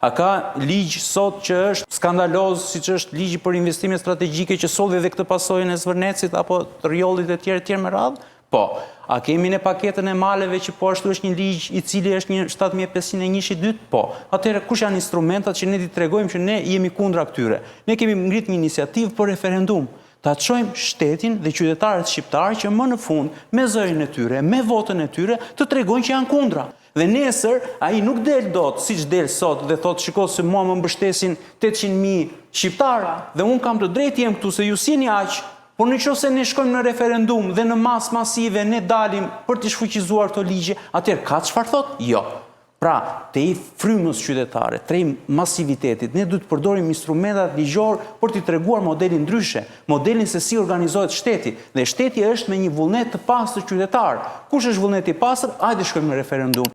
A ka ligj sot që është skandaloz, siç është ligji për investime strategjike që solli edhe këtë pasojën e Zvërnecit apo të rjollit e tjerë me radhë? Po. A kemi në paketën e maleve që po ashtu është një ligj i cili është një 7501-2? Po. Atëherë kush janë instrumentat që ne t'i tregojmë që ne jemi kundra këtyre? Ne kemi ngritur një iniciativë për referendum. Ta çojmë shtetin dhe qytetarët shqiptarë që më në fund, me zërin e tyre, me votën e tyre, të tregojnë që janë kundra. Dhe nesër, ai nuk del dot, siç del sot dhe thot, shiko se mua më mbështesin 800.000 shqiptarë dhe unë kam të drejtë jem këtu se ju s'jeni aq, por nëse ne shkojmë në referendum dhe në masë masive ne dalim për të shfuqizuar këto ligje, atëherë ka çfarë thot? Jo. Pra, te i frymës qytetare, te i masivitetit, ne duhet të përdorim instrumentat ligjor për t'i treguar modelin ndryshe, modelin se si organizohet shteti. Dhe shteti është me një vullnet të pastër qytetar. Kush është vullneti i pastër? Hajde shkojmë në referendum.